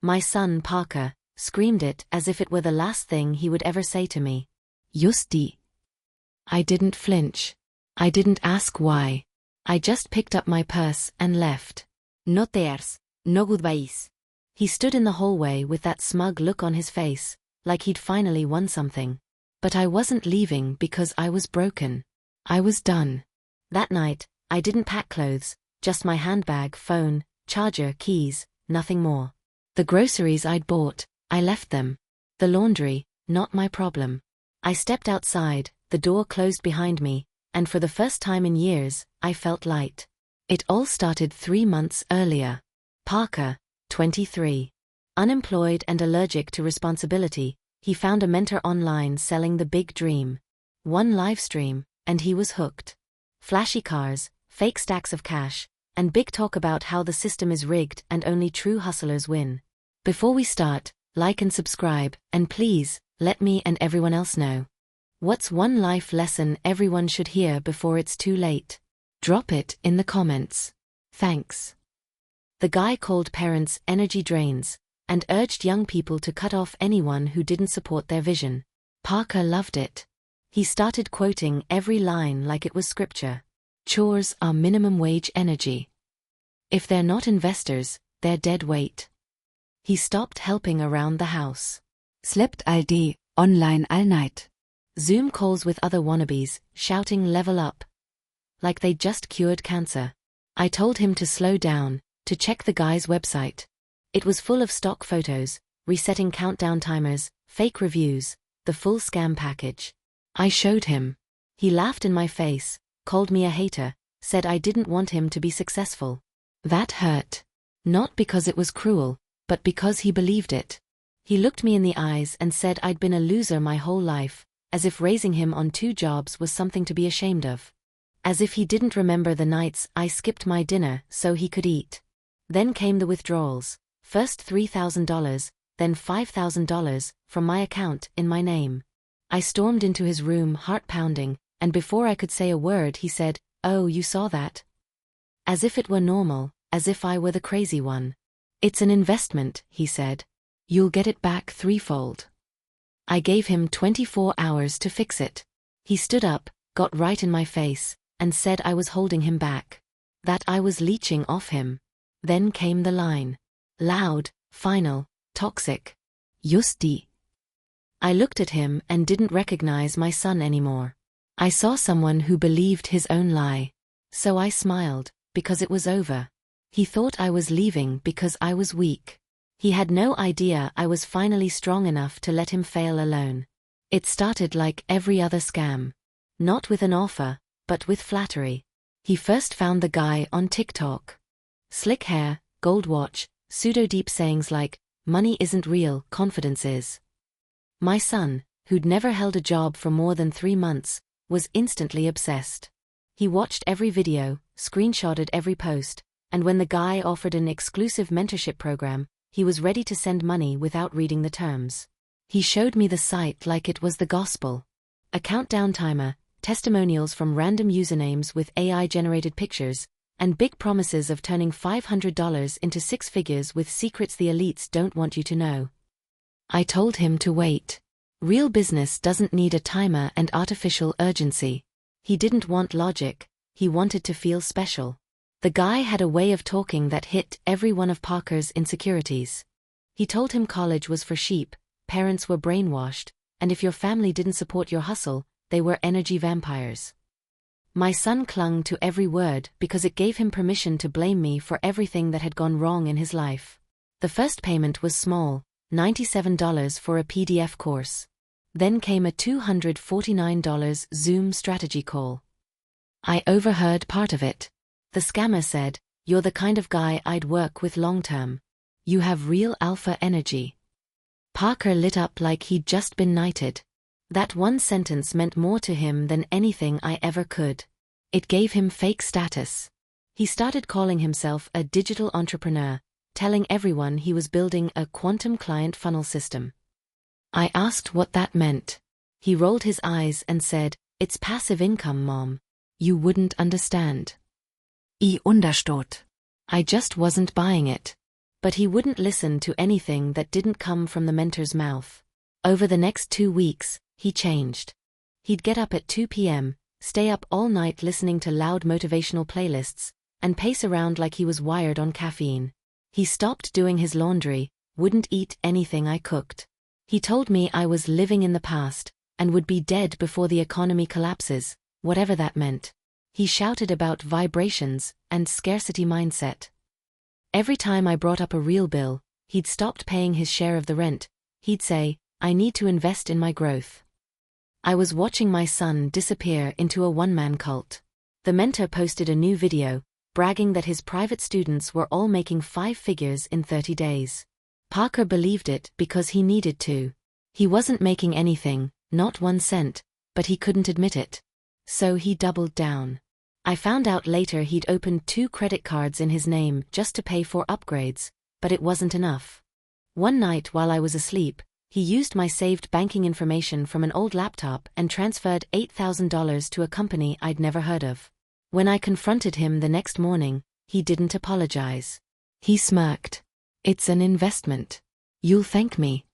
My son, Parker, screamed it as if it were the last thing he would ever say to me. Justi. I didn't flinch. I didn't ask why. I just picked up my purse and left. No tears, no goodbyes. He stood in the hallway with that smug look on his face, like he'd finally won something. But I wasn't leaving because I was broken. I was done. That night, I didn't pack clothes, just my handbag, phone, charger, keys, nothing more. The groceries I'd bought, I left them. The laundry, not my problem. I stepped outside, the door closed behind me, and for the first time in years, I felt light. It all started 3 months earlier. Parker, 23. Unemployed and allergic to responsibility, he found a mentor online selling the big dream. One live stream, and he was hooked. Flashy cars, fake stacks of cash, and big talk about how the system is rigged and only true hustlers win. Before we start, like and subscribe, and please, let me and everyone else know. What's one life lesson everyone should hear before it's too late? Drop it in the comments. Thanks. The guy called parents energy drains, and urged young people to cut off anyone who didn't support their vision. Parker loved it. He started quoting every line like it was scripture. Chores are minimum wage energy. If they're not investors, they're dead weight. He stopped helping around the house. Slept all day, online all night. Zoom calls with other wannabes, shouting level up. Like they just cured cancer. I told him to slow down, to check the guy's website. It was full of stock photos, resetting countdown timers, fake reviews, the full scam package. I showed him. He laughed in my face, called me a hater, said I didn't want him to be successful. That hurt. Not because it was cruel, but because he believed it. He looked me in the eyes and said I'd been a loser my whole life, as if raising him on 2 jobs was something to be ashamed of. As if he didn't remember the nights I skipped my dinner so he could eat. Then came the withdrawals, first $3,000, then $5,000, from my account in my name. I stormed into his room heart pounding, and before I could say a word he said, "Oh, you saw that?" As if it were normal, as if I were the crazy one. "It's an investment," he said. "You'll get it back 3-fold. I gave him 24 hours to fix it. He stood up, got right in my face, and said I was holding him back. That I was leeching off him. Then came the line. Loud, final, toxic. Justi. I looked at him and didn't recognize my son anymore. I saw someone who believed his own lie. So I smiled, because it was over. He thought I was leaving because I was weak. He had no idea I was finally strong enough to let him fail alone. It started like every other scam. Not with an offer, but with flattery. He first found the guy on TikTok. Slick hair, gold watch, pseudo-deep sayings like, "Money isn't real, confidence is." My son, who'd never held a job for more than 3 months, was instantly obsessed. He watched every video, screenshotted every post, and when the guy offered an exclusive mentorship program, he was ready to send money without reading the terms. He showed me the site like it was the gospel. A countdown timer, testimonials from random usernames with AI-generated pictures, and big promises of turning $500 into 6 figures with secrets the elites don't want you to know. I told him to wait. Real business doesn't need a timer and artificial urgency. He didn't want logic, he wanted to feel special. The guy had a way of talking that hit every one of Parker's insecurities. He told him college was for sheep, parents were brainwashed, and if your family didn't support your hustle, they were energy vampires. My son clung to every word because it gave him permission to blame me for everything that had gone wrong in his life. The first payment was small, $97 for a PDF course. Then came a $249 Zoom strategy call. I overheard part of it. The scammer said, "You're the kind of guy I'd work with long-term. You have real alpha energy." Parker lit up like he'd just been knighted. That one sentence meant more to him than anything I ever could. It gave him fake status. He started calling himself a digital entrepreneur, telling everyone he was building a quantum client funnel system. I asked what that meant. He rolled his eyes and said, "It's passive income, Mom. You wouldn't understand." I understood. I just wasn't buying it. But he wouldn't listen to anything that didn't come from the mentor's mouth. Over the next 2 weeks, he changed. He'd get up at 2 p.m., stay up all night listening to loud motivational playlists, and pace around like he was wired on caffeine. He stopped doing his laundry, wouldn't eat anything I cooked. He told me I was living in the past, and would be dead before the economy collapses, whatever that meant. He shouted about vibrations and scarcity mindset. Every time I brought up a real bill, he'd stopped paying his share of the rent. He'd say, "I need to invest in my growth." I was watching my son disappear into a one-man cult. The mentor posted a new video, bragging that his private students were all making 5 figures in 30 days. Parker believed it because he needed to. He wasn't making anything, not 1 cent, but he couldn't admit it. So he doubled down. I found out later he'd opened 2 credit cards in his name just to pay for upgrades, but it wasn't enough. One night while I was asleep, he used my saved banking information from an old laptop and transferred $8,000 to a company I'd never heard of. When I confronted him the next morning, he didn't apologize. He smirked. "It's an investment. You'll thank me."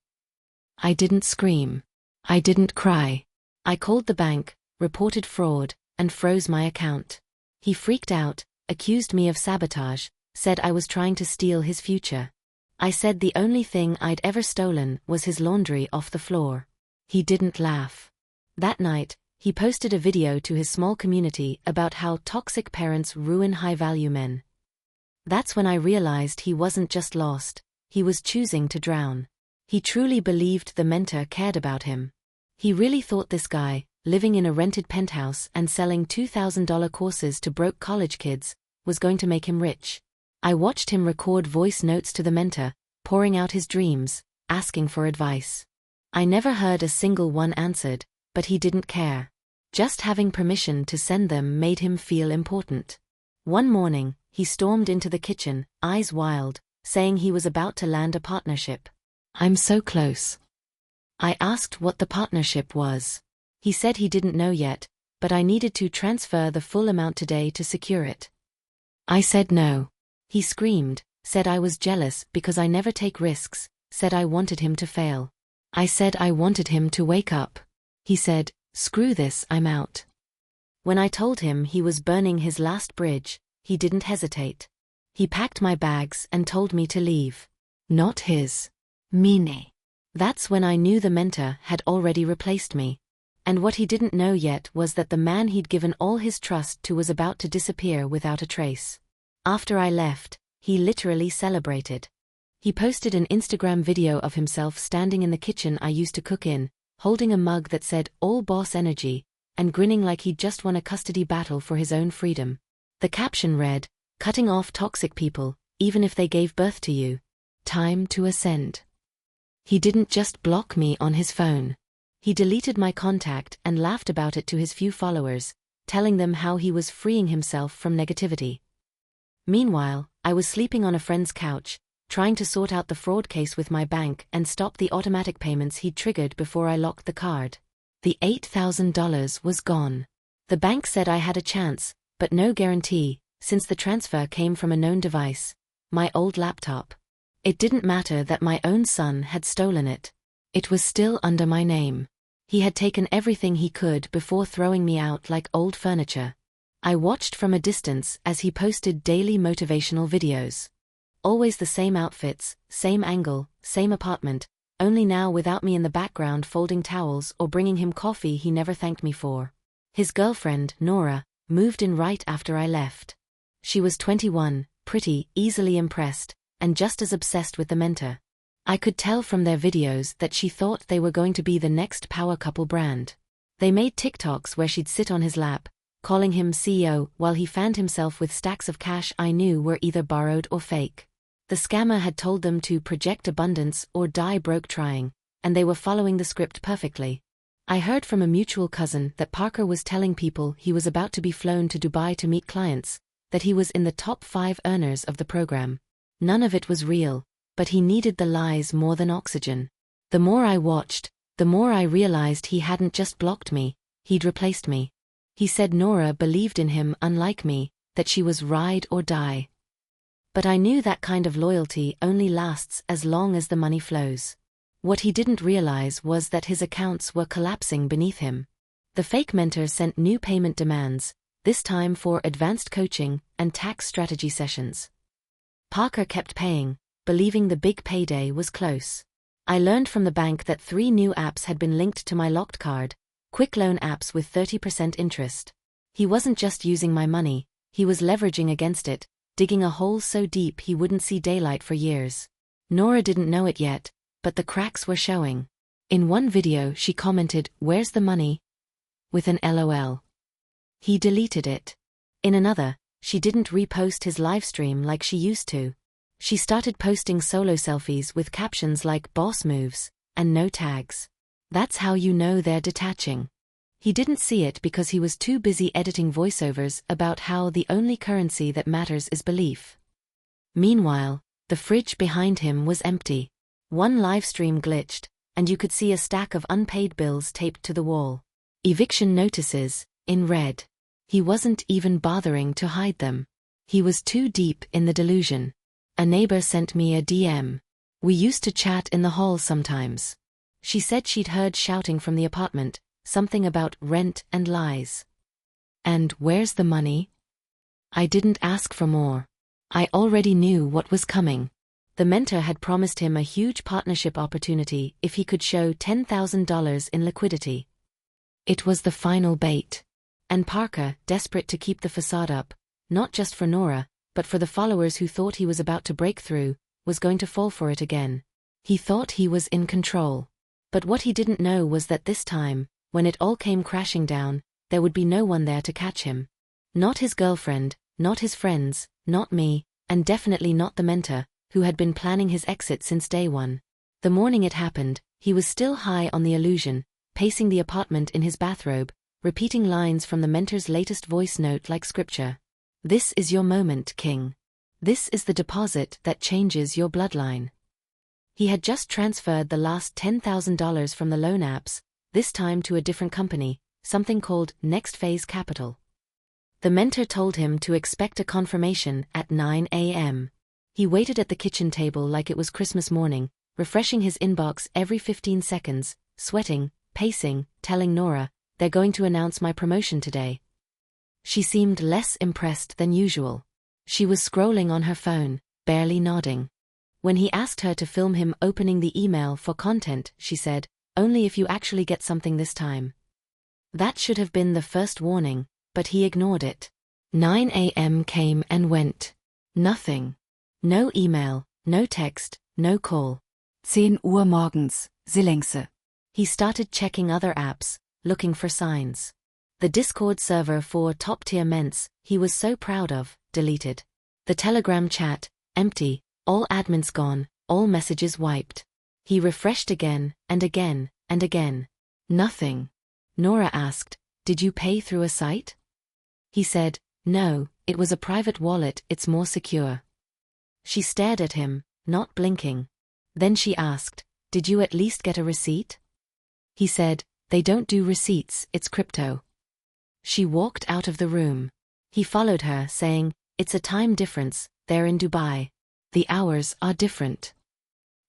I didn't scream. I didn't cry. I called the bank, reported fraud, and froze my account. He freaked out, accused me of sabotage, said I was trying to steal his future. I said the only thing I'd ever stolen was his laundry off the floor. He didn't laugh. That night, he posted a video to his small community about how toxic parents ruin high-value men. That's when I realized he wasn't just lost, he was choosing to drown. He truly believed the mentor cared about him. He really thought this guy, living in a rented penthouse and selling $2,000 courses to broke college kids, was going to make him rich. I watched him record voice notes to the mentor, pouring out his dreams, asking for advice. I never heard a single one answered, but he didn't care. Just having permission to send them made him feel important. One morning, he stormed into the kitchen, eyes wild, saying he was about to land a partnership. "I'm so close." I asked what the partnership was. He said he didn't know yet, but I needed to transfer the full amount today to secure it. I said no. He screamed, said I was jealous because I never take risks, said I wanted him to fail. I said I wanted him to wake up. He said, "Screw this, I'm out." When I told him he was burning his last bridge, he didn't hesitate. He packed my bags and told me to leave. Not his. Mine. That's when I knew the mentor had already replaced me. And what he didn't know yet was that the man he'd given all his trust to was about to disappear without a trace. After I left, he literally celebrated. He posted an Instagram video of himself standing in the kitchen I used to cook in, holding a mug that said "All Boss Energy," and grinning like he'd just won a custody battle for his own freedom. The caption read, "Cutting off toxic people, even if they gave birth to you. Time to ascend." He didn't just block me on his phone. He deleted my contact and laughed about it to his few followers, telling them how he was freeing himself from negativity. Meanwhile, I was sleeping on a friend's couch, trying to sort out the fraud case with my bank and stop the automatic payments he'd triggered before I locked the card. The $8,000 was gone. The bank said I had a chance, but no guarantee, since the transfer came from a known device, my old laptop. It didn't matter that my own son had stolen it. It was still under my name. He had taken everything he could before throwing me out like old furniture. I watched from a distance as he posted daily motivational videos. Always the same outfits, same angle, same apartment, only now without me in the background folding towels or bringing him coffee he never thanked me for. His girlfriend, Nora, moved in right after I left. She was 21, pretty, easily impressed, and just as obsessed with the mentor. I could tell from their videos that she thought they were going to be the next power couple brand. They made TikToks where she'd sit on his lap, calling him CEO while he fanned himself with stacks of cash I knew were either borrowed or fake. The scammer had told them to project abundance or die broke trying, and they were following the script perfectly. I heard from a mutual cousin that Parker was telling people he was about to be flown to Dubai to meet clients, that he was in the top 5 earners of the program. None of it was real, but he needed the lies more than oxygen. The more I watched, the more I realized he hadn't just blocked me, he'd replaced me. He said Nora believed in him unlike me, that she was ride or die. But I knew that kind of loyalty only lasts as long as the money flows. What he didn't realize was that his accounts were collapsing beneath him. The fake mentor sent new payment demands, this time for advanced coaching and tax strategy sessions. Parker kept paying, believing the big payday was close. I learned from the bank that 3 new apps had been linked to my locked card, quick loan apps with 30% interest. He wasn't just using my money, he was leveraging against it, digging a hole so deep he wouldn't see daylight for years. Nora didn't know it yet, but the cracks were showing. In one video she commented, "Where's the money?" with an LOL. He deleted it. In another, she didn't repost his livestream like she used to. She started posting solo selfies with captions like "boss moves" and no tags. That's how you know they're detaching. He didn't see it because he was too busy editing voiceovers about how the only currency that matters is belief. Meanwhile, the fridge behind him was empty. One live stream glitched, and you could see a stack of unpaid bills taped to the wall. Eviction notices, in red. He wasn't even bothering to hide them. He was too deep in the delusion. A neighbor sent me a DM. We used to chat in the hall sometimes. She said she'd heard shouting from the apartment, something about rent and lies. And where's the money? I didn't ask for more. I already knew what was coming. The mentor had promised him a huge partnership opportunity if he could show $10,000 in liquidity. It was the final bait. And Parker, desperate to keep the facade up, not just for Nora, but for the followers who thought he was about to break through, was going to fall for it again. He thought he was in control. But what he didn't know was that this time, when it all came crashing down, there would be no one there to catch him. Not his girlfriend, not his friends, not me, and definitely not the mentor, who had been planning his exit since day one. The morning it happened, he was still high on the illusion, pacing the apartment in his bathrobe, repeating lines from the mentor's latest voice note like scripture. "This is your moment, King. This is the deposit that changes your bloodline." He had just transferred the last $10,000 from the loan apps, this time to a different company, something called Next Phase Capital. The mentor told him to expect a confirmation at 9 a.m. He waited at the kitchen table like it was Christmas morning, refreshing his inbox every 15 seconds, sweating, pacing, telling Nora, "They're going to announce my promotion today." She seemed less impressed than usual. She was scrolling on her phone, barely nodding. When he asked her to film him opening the email for content, she said, "Only if you actually get something this time." That should have been the first warning, but he ignored it. 9 a.m. came and went. Nothing. No email, no text, no call. 10 Uhr morgens, Silence. He started checking other apps, looking for signs. The Discord server for top-tier ments he was so proud of, deleted. The Telegram chat, empty, all admins gone, all messages wiped. He refreshed again, and again, and again. Nothing. Nora asked, "Did you pay through a site?" He said, "No, it was a private wallet, it's more secure." She stared at him, not blinking. Then she asked, "Did you at least get a receipt?" He said, "They don't do receipts, it's crypto." She walked out of the room. He followed her, saying, "It's a time difference, they're in Dubai. The hours are different."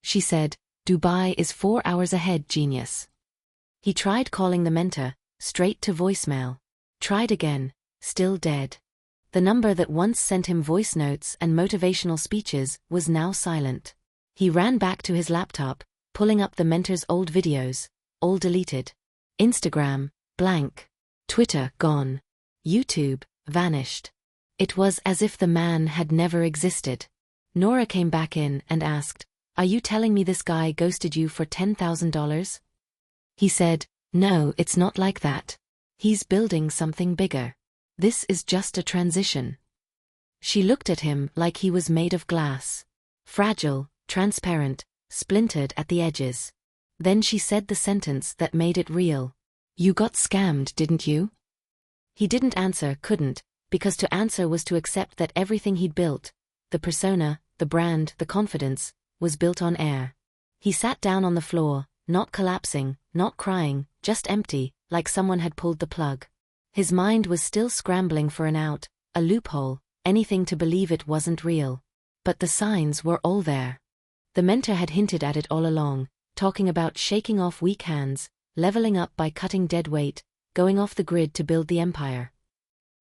She said, "Dubai is 4 hours ahead, genius." He tried calling the mentor, straight to voicemail. Tried again, still dead. The number that once sent him voice notes and motivational speeches was now silent. He ran back to his laptop, pulling up the mentor's old videos, all deleted. Instagram, blank. Twitter, gone. YouTube, vanished. It was as if the man had never existed. Nora came back in and asked, "Are you telling me this guy ghosted you for $10,000? He said, "No, it's not like that. He's building something bigger. This is just a transition." She looked at him like he was made of glass. Fragile, transparent, splintered at the edges. Then she said the sentence that made it real. "You got scammed, didn't you?" He didn't answer, couldn't, because to answer was to accept that everything he'd built, the persona, the brand, the confidence, was built on air. He sat down on the floor, not collapsing, not crying, just empty, like someone had pulled the plug. His mind was still scrambling for an out, a loophole, anything to believe it wasn't real. But the signs were all there. The mentor had hinted at it all along, talking about shaking off weak hands, leveling up by cutting dead weight, going off the grid to build the empire.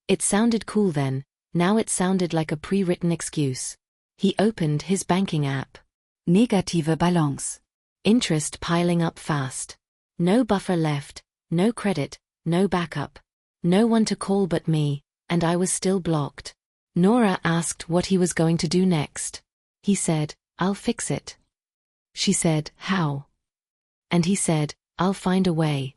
It sounded cool then, now it sounded like a pre-written excuse. He opened his banking app. Negative Balance. Interest piling up fast. No buffer left, no credit, no backup. No one to call but me, and I was still blocked. Nora asked what he was going to do next. He said, "I'll fix it." She said, "How?" And he said, "I'll find a way."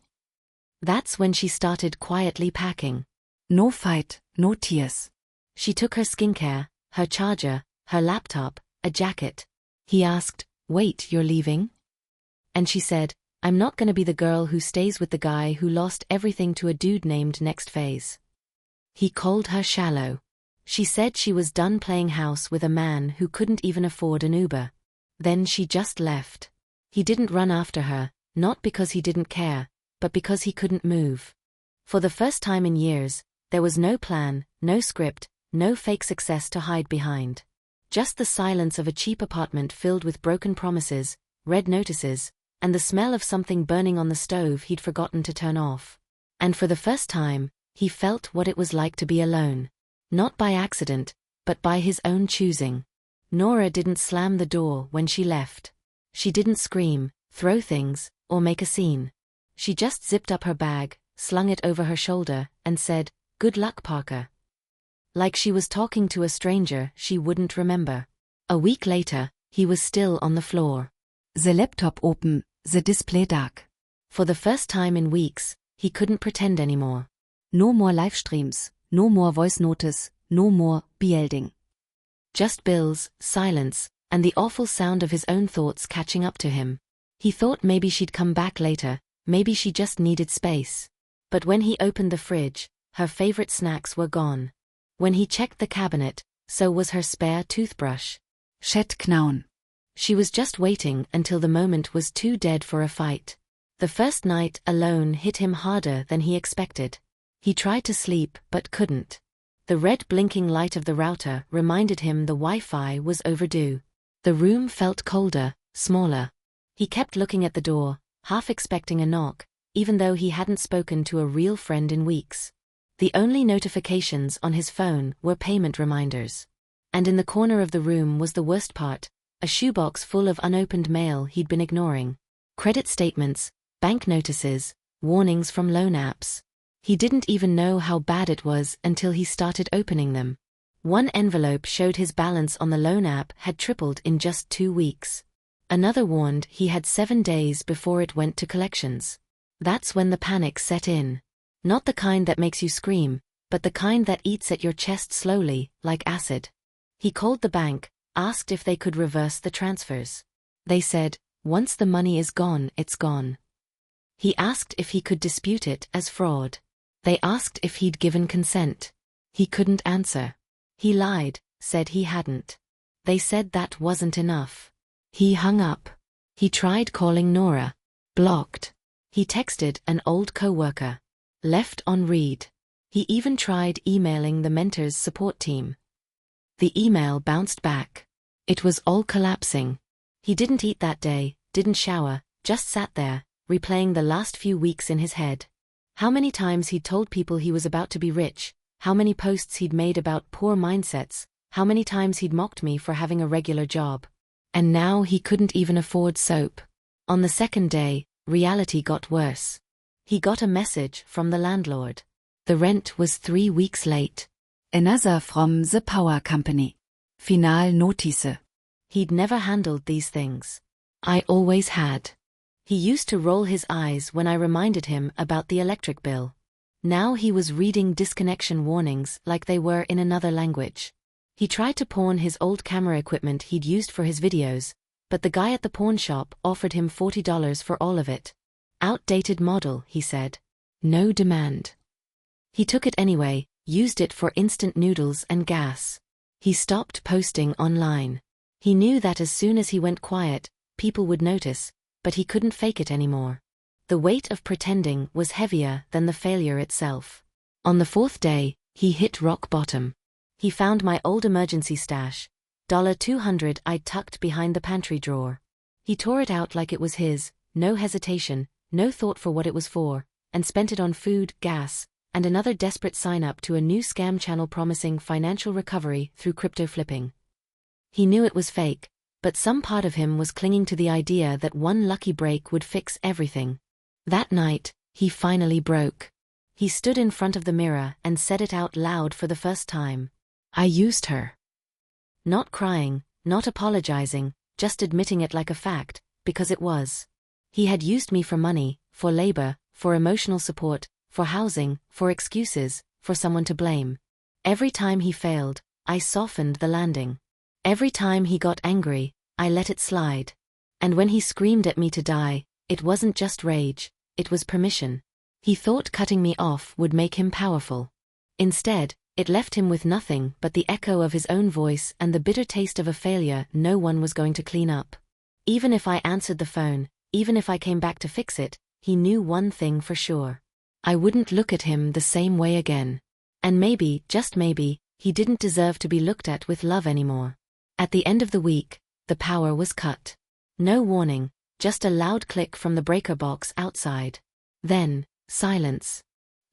That's when she started quietly packing. No fight, no tears. She took her skincare, her charger, her laptop, a jacket. He asked, "Wait, you're leaving?" And she said, "I'm not gonna be the girl who stays with the guy who lost everything to a dude named Next Phase." He called her shallow. She said she was done playing house with a man who couldn't even afford an Uber. Then she just left. He didn't run after her, not because he didn't care, but because he couldn't move. For the first time in years, there was no plan, no script, no fake success to hide behind. Just the silence of a cheap apartment filled with broken promises, red notices, and the smell of something burning on the stove he'd forgotten to turn off. And for the first time, he felt what it was like to be alone. Not by accident, but by his own choosing. Nora didn't slam the door when she left. She didn't scream, throw things, or make a scene. She just zipped up her bag, slung it over her shoulder, and said, "Good luck, Parker." Like she was talking to a stranger she wouldn't remember. A week later, he was still on the floor. The laptop open, the display dark. For the first time in weeks, he couldn't pretend anymore. No more live streams, no more voice notes, no more belding. Just bills, silence, and the awful sound of his own thoughts catching up to him. He thought maybe she'd come back later, maybe she just needed space. But when he opened the fridge, her favorite snacks were gone. When he checked the cabinet, so was her spare toothbrush. Chat knauen. She was just waiting until the moment was too dead for a fight. The first night alone hit him harder than he expected. He tried to sleep but couldn't. The red blinking light of the router reminded him the Wi-Fi was overdue. The room felt colder, smaller. He kept looking at the door, half expecting a knock, even though he hadn't spoken to a real friend in weeks. The only notifications on his phone were payment reminders. And in the corner of the room was the worst part, a shoebox full of unopened mail he'd been ignoring. Credit statements, bank notices, warnings from loan apps. He didn't even know how bad it was until he started opening them. One envelope showed his balance on the loan app had tripled in just 2 weeks. Another warned he had 7 days before it went to collections. That's when the panic set in. Not the kind that makes you scream, but the kind that eats at your chest slowly, like acid. He called the bank, asked if they could reverse the transfers. They said, "Once the money is gone, it's gone." He asked if he could dispute it as fraud. They asked if he'd given consent. He couldn't answer. He lied, said he hadn't. They said that wasn't enough. He hung up. He tried calling Nora. Blocked. He texted an old coworker. Left on read. He even tried emailing the mentor's support team. The email bounced back. It was all collapsing. He didn't eat that day, didn't shower, just sat there, replaying the last few weeks in his head. How many times he'd told people he was about to be rich, how many posts he'd made about poor mindsets, how many times he'd mocked me for having a regular job. And now he couldn't even afford soap. On the second day, reality got worse. He got a message from the landlord. The rent was 3 weeks late. Another from the power company. Final notice. He'd never handled these things. I always had. He used to roll his eyes when I reminded him about the electric bill. Now he was reading disconnection warnings like they were in another language. He tried to pawn his old camera equipment he'd used for his videos, but the guy at the pawn shop offered him $40 for all of it. Outdated model, he said. No demand. He took it anyway, used it for instant noodles and gas. He stopped posting online. He knew that as soon as he went quiet, people would notice, but he couldn't fake it anymore. The weight of pretending was heavier than the failure itself. On the 4th day, he hit rock bottom. He found my old emergency stash, $200 I'd tucked behind the pantry drawer. He tore it out like it was his, no hesitation, no thought for what it was for, and spent it on food, gas, and another desperate sign-up to a new scam channel promising financial recovery through crypto flipping. He knew it was fake, but some part of him was clinging to the idea that one lucky break would fix everything. That night, he finally broke. He stood in front of the mirror and said it out loud for the first time. I used her. Not crying, not apologizing, just admitting it like a fact, because it was. He had used me for money, for labor, for emotional support, for housing, for excuses, for someone to blame. Every time he failed, I softened the landing. Every time he got angry, I let it slide. And when he screamed at me to die, it wasn't just rage, it was permission. He thought cutting me off would make him powerful. Instead, it left him with nothing but the echo of his own voice and the bitter taste of a failure no one was going to clean up. Even if I answered the phone, even if I came back to fix it, he knew one thing for sure. I wouldn't look at him the same way again. And maybe, just maybe, he didn't deserve to be looked at with love anymore. At the end of the week, the power was cut. No warning, just a loud click from the breaker box outside. Then, silence.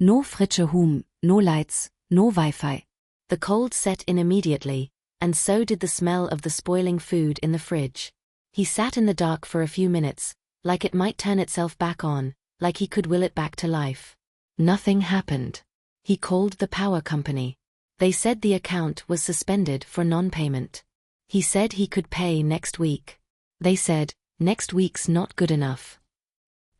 No frische Hum, no lights, no Wi-Fi. The cold set in immediately, and so did the smell of the spoiling food in the fridge. He sat in the dark for a few minutes, like it might turn itself back on, like he could will it back to life. Nothing happened. He called the power company. They said the account was suspended for non-payment. He said he could pay next week. They said, next week's not good enough.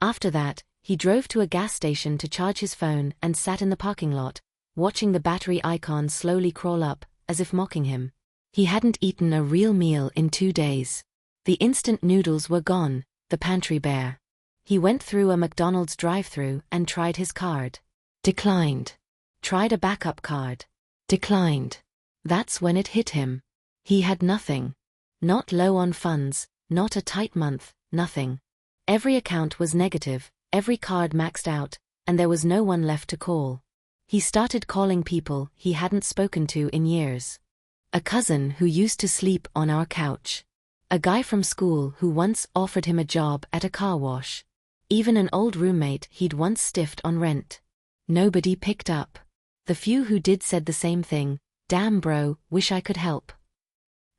After that, he drove to a gas station to charge his phone and sat in the parking lot, watching the battery icon slowly crawl up, as if mocking him. He hadn't eaten a real meal in 2 days. The instant noodles were gone, the pantry bare. He went through a McDonald's drive-thru and tried his card. Declined. Tried a backup card. Declined. That's when it hit him. He had nothing. Not low on funds, not a tight month, nothing. Every account was negative, every card maxed out, and there was no one left to call. He started calling people he hadn't spoken to in years. A cousin who used to sleep on our couch. A guy from school who once offered him a job at a car wash. Even an old roommate he'd once stiffed on rent. Nobody picked up. The few who did said the same thing, damn bro, wish I could help.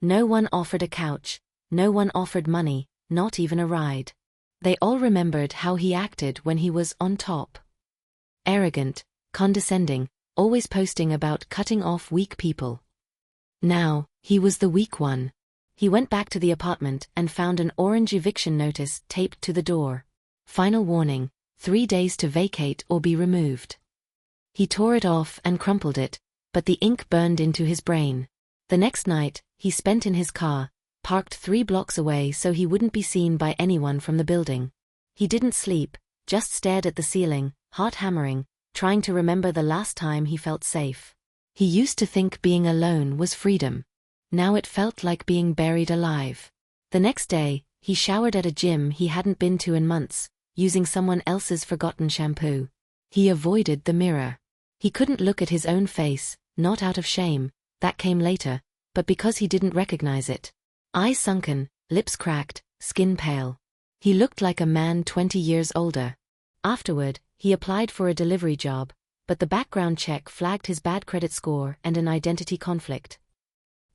No one offered a couch, no one offered money, not even a ride. They all remembered how he acted when he was on top. Arrogant, condescending, always posting about cutting off weak people. Now, he was the weak one. He went back to the apartment and found an orange eviction notice taped to the door. Final warning, 3 days to vacate or be removed. He tore it off and crumpled it, but the ink burned into his brain. The next night, he spent in his car, parked 3 blocks away so he wouldn't be seen by anyone from the building. He didn't sleep, just stared at the ceiling, heart hammering, trying to remember the last time he felt safe. He used to think being alone was freedom. Now it felt like being buried alive. The next day, he showered at a gym he hadn't been to in months, using someone else's forgotten shampoo. He avoided the mirror. He couldn't look at his own face, not out of shame, that came later, but because he didn't recognize it. Eyes sunken, lips cracked, skin pale. He looked like a man 20 years older. Afterward, he applied for a delivery job, but the background check flagged his bad credit score and an identity conflict.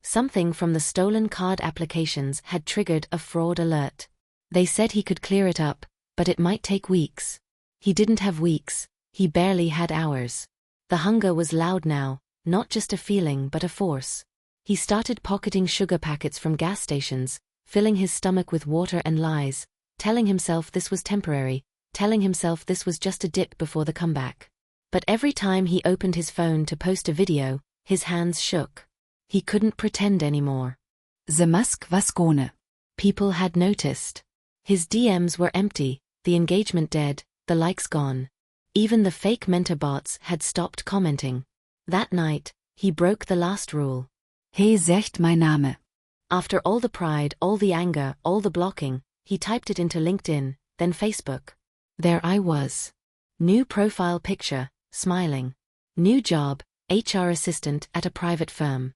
Something from the stolen card applications had triggered a fraud alert. They said he could clear it up, but it might take weeks. He didn't have weeks, he barely had hours. The hunger was loud now, not just a feeling but a force. He started pocketing sugar packets from gas stations, filling his stomach with water and lies, telling himself this was temporary, telling himself this was just a dip before the comeback. But every time he opened his phone to post a video, his hands shook. He couldn't pretend anymore. The mask was gone. People had noticed. His DMs were empty, the engagement dead, the likes gone. Even the fake mentor bots had stopped commenting. That night, he broke the last rule. He sagt mein Name. After all the pride, all the anger, all the blocking, he typed it into LinkedIn, then Facebook. There I was. New profile picture, smiling. New job, HR assistant at a private firm.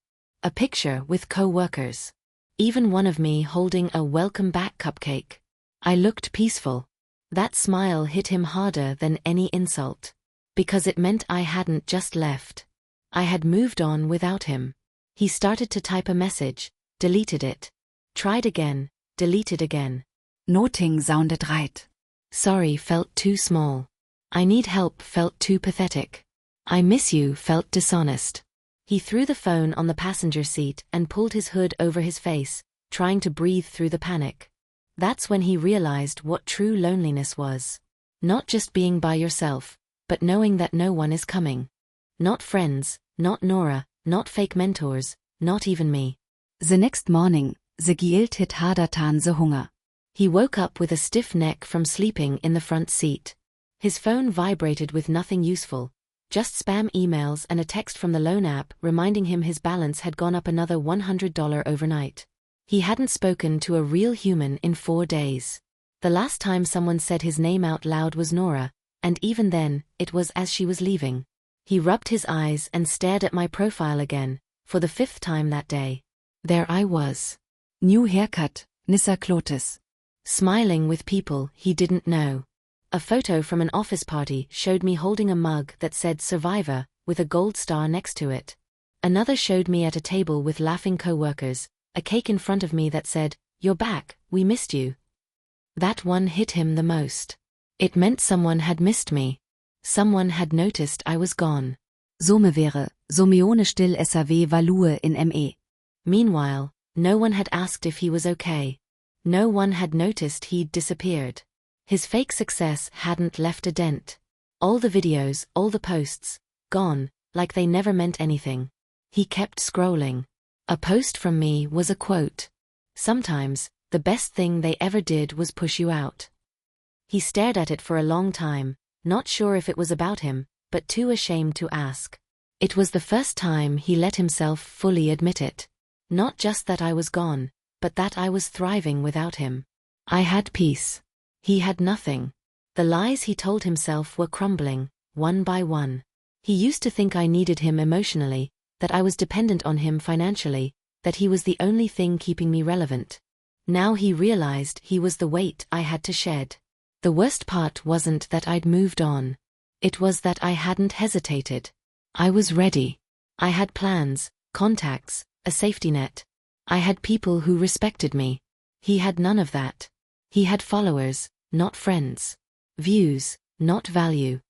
A picture with co-workers. Even one of me holding a welcome back cupcake. I looked peaceful. That smile hit him harder than any insult. Because it meant I hadn't just left. I had moved on without him. He started to type a message, deleted it. Tried again, deleted again. Noting sounded right. Sorry felt too small. I need help felt too pathetic. I miss you felt dishonest. He threw the phone on the passenger seat and pulled his hood over his face, trying to breathe through the panic. That's when he realized what true loneliness was. Not just being by yourself, but knowing that no one is coming. Not friends, not Nora, not fake mentors, not even me. The next morning, the guilt hit harder than the hunger. He woke up with a stiff neck from sleeping in the front seat. His phone vibrated with nothing useful, just spam emails and a text from the loan app reminding him his balance had gone up another $100 overnight. He hadn't spoken to a real human in 4 days. The last time someone said his name out loud was Nora, and even then, it was as she was leaving. He rubbed his eyes and stared at my profile again, for the 5th time that day. There I was. New haircut, Nissa Clotis. Smiling with people he didn't know. A photo from an office party showed me holding a mug that said Survivor, with a gold star next to it. Another showed me at a table with laughing co-workers, a cake in front of me that said, "You're back, we missed you." That one hit him the most. It meant someone had missed me. Someone had noticed I was gone. Some wäre, Somione still SAW Value in ME. Meanwhile, no one had asked if he was okay. No one had noticed he'd disappeared. His fake success hadn't left a dent. All the videos, all the posts, gone, like they never meant anything. He kept scrolling. A post from me was a quote. Sometimes, the best thing they ever did was push you out. He stared at it for a long time, not sure if it was about him, but too ashamed to ask. It was the first time he let himself fully admit it. Not just that I was gone, but that I was thriving without him. I had peace. He had nothing. The lies he told himself were crumbling, one by one. He used to think I needed him emotionally, that I was dependent on him financially, that he was the only thing keeping me relevant. Now he realized he was the weight I had to shed. The worst part wasn't that I'd moved on. It was that I hadn't hesitated. I was ready. I had plans, contacts, a safety net. I had people who respected me. He had none of that. He had followers, not friends. Views, not value.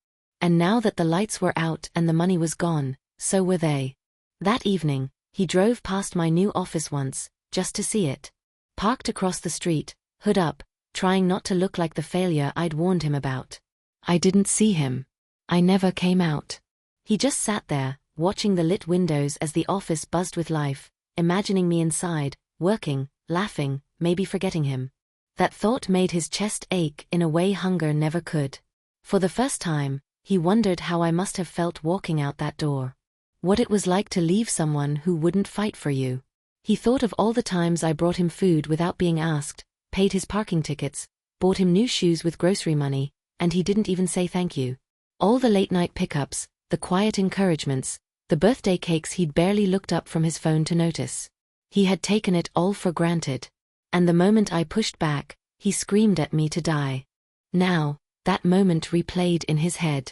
And now that the lights were out and the money was gone, so were they. That evening, he drove past my new office once, just to see it. Parked across the street, hood up, trying not to look like the failure I'd warned him about. I didn't see him. I never came out. He just sat there, watching the lit windows as the office buzzed with life, imagining me inside, working, laughing, maybe forgetting him. That thought made his chest ache in a way hunger never could. For the first time, he wondered how I must have felt walking out that door. What it was like to leave someone who wouldn't fight for you. He thought of all the times I brought him food without being asked, paid his parking tickets, bought him new shoes with grocery money, and he didn't even say thank you. All the late-night pickups, the quiet encouragements, the birthday cakes he'd barely looked up from his phone to notice. He had taken it all for granted. And the moment I pushed back, he screamed at me to die. Now, that moment replayed in his head.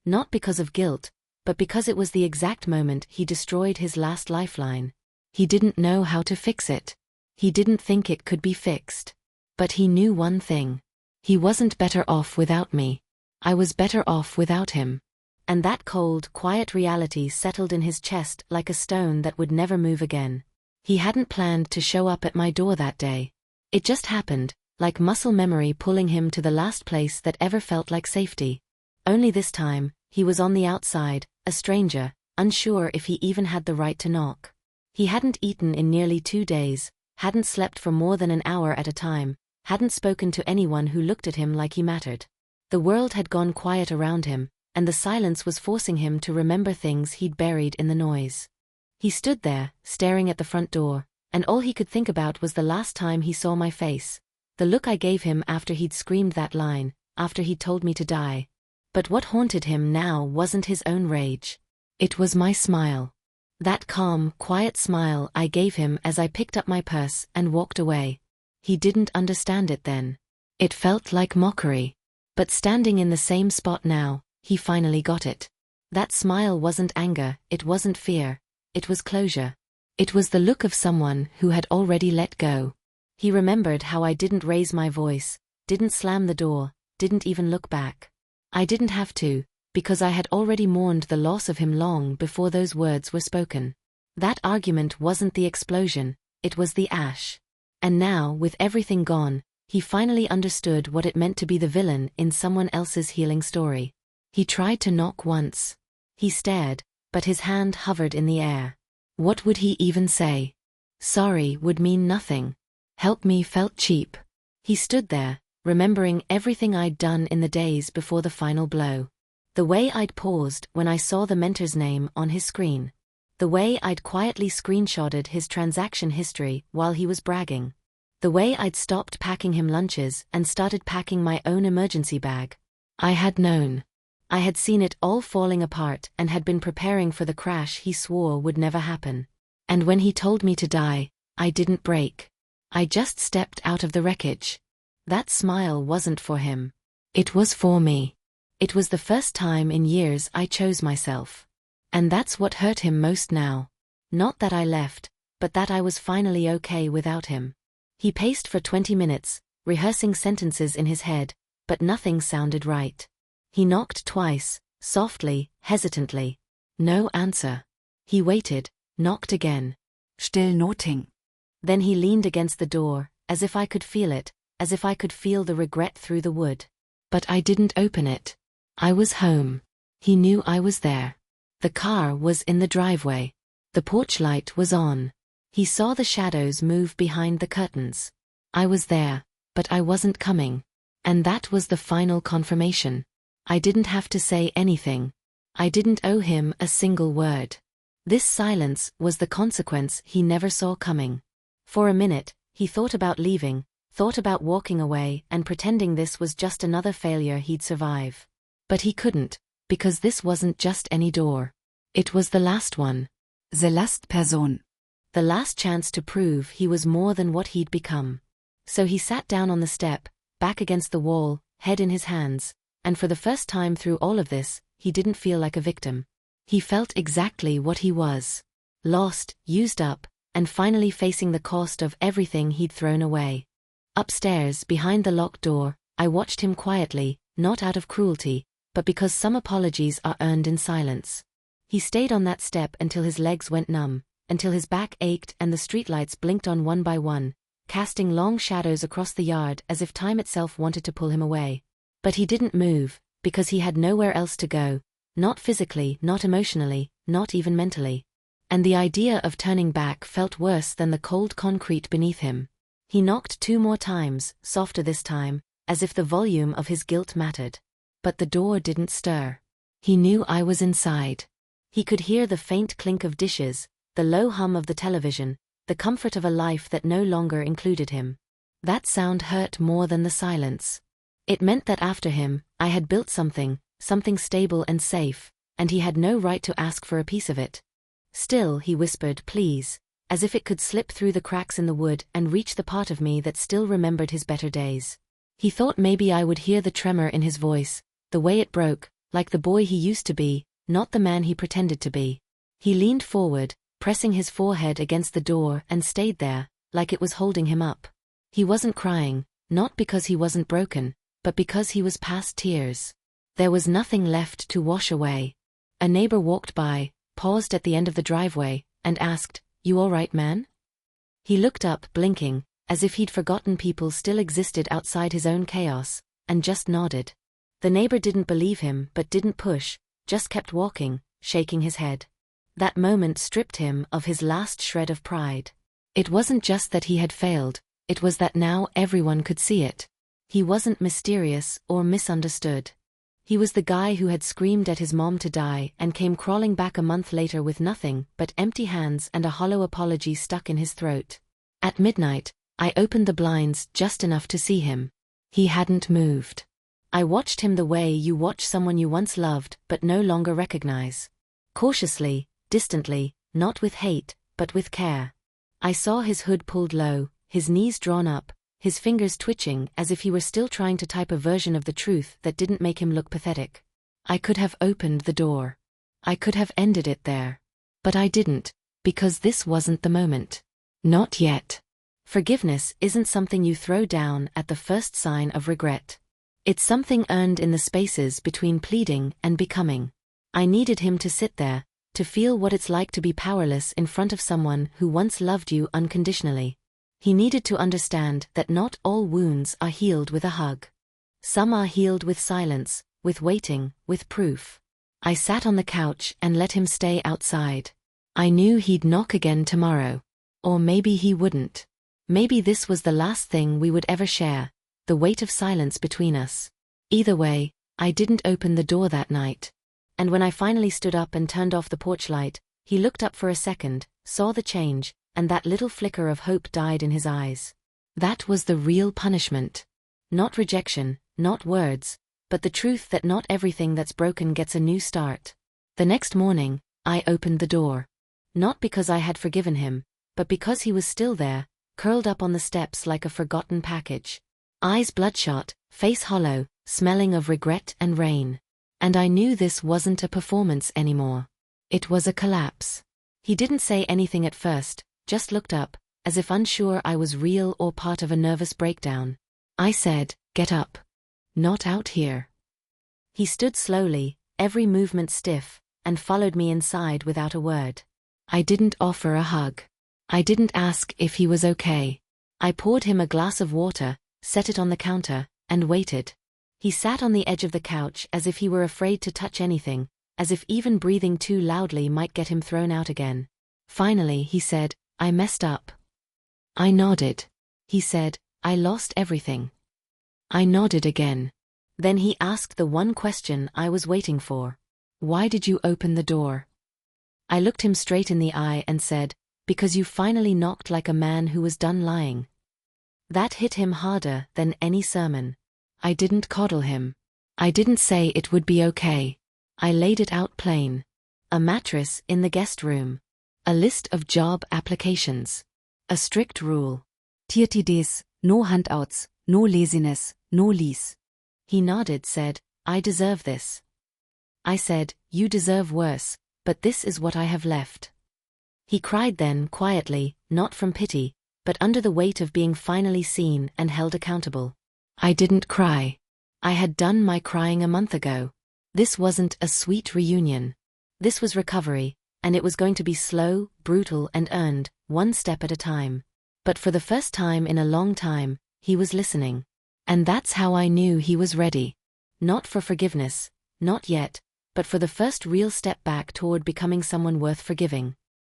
Not because of guilt, but because it was the exact moment he destroyed his last lifeline. He didn't know how to fix it. He didn't think it could be fixed. But he knew one thing. He wasn't better off without me. I was better off without him. And that cold, quiet reality settled in his chest like a stone that would never move again. He hadn't planned to show up at my door that day. It just happened, like muscle memory pulling him to the last place that ever felt like safety. Only this time, he was on the outside, a stranger, unsure if he even had the right to knock. He hadn't eaten in nearly 2 days, hadn't slept for more than an hour at a time, hadn't spoken to anyone who looked at him like he mattered. The world had gone quiet around him, and the silence was forcing him to remember things he'd buried in the noise. He stood there, staring at the front door, and all he could think about was the last time he saw my face, the look I gave him after he'd screamed that line, after he'd told me to die. But what haunted him now wasn't his own rage. It was my smile. That calm, quiet smile I gave him as I picked up my purse and walked away. He didn't understand it then. It felt like mockery. But standing in the same spot now, he finally got it. That smile wasn't anger, it wasn't fear. It was closure. It was the look of someone who had already let go. He remembered how I didn't raise my voice, didn't slam the door, didn't even look back. I didn't have to, because I had already mourned the loss of him long before those words were spoken. That argument wasn't the explosion, it was the ash. And now, with everything gone, he finally understood what it meant to be the villain in someone else's healing story. He tried to knock once. He stared, but his hand hovered in the air. What would he even say? Sorry would mean nothing. Help me felt cheap. He stood there, remembering everything I'd done in the days before the final blow. The way I'd paused when I saw the mentor's name on his screen. The way I'd quietly screenshotted his transaction history while he was bragging. The way I'd stopped packing him lunches and started packing my own emergency bag. I had known. I had seen it all falling apart and had been preparing for the crash he swore would never happen. And when he told me to die, I didn't break. I just stepped out of the wreckage. That smile wasn't for him. It was for me. It was the first time in years I chose myself. And that's what hurt him most now. Not that I left, but that I was finally okay without him. He paced for 20 minutes, rehearsing sentences in his head, but nothing sounded right. He knocked twice, softly, hesitantly. No answer. He waited, knocked again. Still nothing. Then he leaned against the door, as if I could feel it, as if I could feel the regret through the wood. But I didn't open it. I was home. He knew I was there. The car was in the driveway. The porch light was on. He saw the shadows move behind the curtains. I was there, but I wasn't coming. And that was the final confirmation. I didn't have to say anything. I didn't owe him a single word. This silence was the consequence he never saw coming. For a minute, he thought about leaving, thought about walking away and pretending this was just another failure he'd survive. But he couldn't, because this wasn't just any door. It was the last one. The last person. The last chance to prove he was more than what he'd become. So he sat down on the step, back against the wall, head in his hands, and for the first time through all of this, he didn't feel like a victim. He felt exactly what he was. Lost, used up, and finally facing the cost of everything he'd thrown away. Upstairs, behind the locked door, I watched him quietly, not out of cruelty, but because some apologies are earned in silence. He stayed on that step until his legs went numb, until his back ached and the streetlights blinked on one by one, casting long shadows across the yard as if time itself wanted to pull him away. But he didn't move, because he had nowhere else to go, not physically, not emotionally, not even mentally. And the idea of turning back felt worse than the cold concrete beneath him. He knocked 2 more times, softer this time, as if the volume of his guilt mattered. But the door didn't stir. He knew I was inside. He could hear the faint clink of dishes, the low hum of the television, the comfort of a life that no longer included him. That sound hurt more than the silence. It meant that after him, I had built something stable and safe, and he had no right to ask for a piece of it. Still, he whispered, please, as if it could slip through the cracks in the wood and reach the part of me that still remembered his better days. He thought maybe I would hear the tremor in his voice, the way it broke, like the boy he used to be, not the man he pretended to be. He leaned forward, pressing his forehead against the door and stayed there, like it was holding him up. He wasn't crying, not because he wasn't broken, but because he was past tears. There was nothing left to wash away. A neighbor walked by, paused at the end of the driveway, and asked, "You all right, man?" He looked up, blinking, as if he'd forgotten people still existed outside his own chaos, and just nodded. The neighbor didn't believe him but didn't push, just kept walking, shaking his head. That moment stripped him of his last shred of pride. It wasn't just that he had failed, it was that now everyone could see it. He wasn't mysterious or misunderstood. He was the guy who had screamed at his mom to die and came crawling back a month later with nothing but empty hands and a hollow apology stuck in his throat. At midnight, I opened the blinds just enough to see him. He hadn't moved. I watched him the way you watch someone you once loved but no longer recognize. Cautiously, distantly, not with hate, but with care. I saw his hood pulled low, his knees drawn up, his fingers twitching as if he were still trying to type a version of the truth that didn't make him look pathetic. I could have opened the door. I could have ended it there. But I didn't, because this wasn't the moment. Not yet. Forgiveness isn't something you throw down at the first sign of regret. It's something earned in the spaces between pleading and becoming. I needed him to sit there, to feel what it's like to be powerless in front of someone who once loved you unconditionally. He needed to understand that not all wounds are healed with a hug. Some are healed with silence, with waiting, with proof. I sat on the couch and let him stay outside. I knew he'd knock again tomorrow. Or maybe he wouldn't. Maybe this was the last thing we would ever share, the weight of silence between us. Either way, I didn't open the door that night. And when I finally stood up and turned off the porch light, he looked up for a second, saw the change, and that little flicker of hope died in his eyes. That was the real punishment. Not rejection, not words, but the truth that not everything that's broken gets a new start. The next morning, I opened the door. Not because I had forgiven him, but because he was still there, curled up on the steps like a forgotten package. Eyes bloodshot, face hollow, smelling of regret and rain. And I knew this wasn't a performance anymore. It was a collapse. He didn't say anything at first, just looked up, as if unsure I was real or part of a nervous breakdown. I said, "Get up. Not out here." He stood slowly, every movement stiff, and followed me inside without a word. I didn't offer a hug. I didn't ask if he was okay. I poured him a glass of water, set it on the counter, and waited. He sat on the edge of the couch as if he were afraid to touch anything, as if even breathing too loudly might get him thrown out again. Finally he said, "I messed up." I nodded. He said, "I lost everything." I nodded again. Then he asked the one question I was waiting for. "Why did you open the door?" I looked him straight in the eye and said, "Because you finally knocked like a man who was done lying." That hit him harder than any sermon. I didn't coddle him. I didn't say it would be okay. I laid it out plain. A mattress in the guest room. A list of job applications. A strict rule. Tiertides, no handouts, no laziness, no lease. He nodded, said, "I deserve this." I said, "You deserve worse, but this is what I have left." He cried then, quietly, not from pity, but under the weight of being finally seen and held accountable. I didn't cry. I had done my crying a month ago. This wasn't a sweet reunion. This was recovery, and it was going to be slow, brutal, and earned, one step at a time. But for the first time in a long time, he was listening. And that's how I knew he was ready. Not for forgiveness, not yet, but for the first real step back toward becoming someone worth forgiving.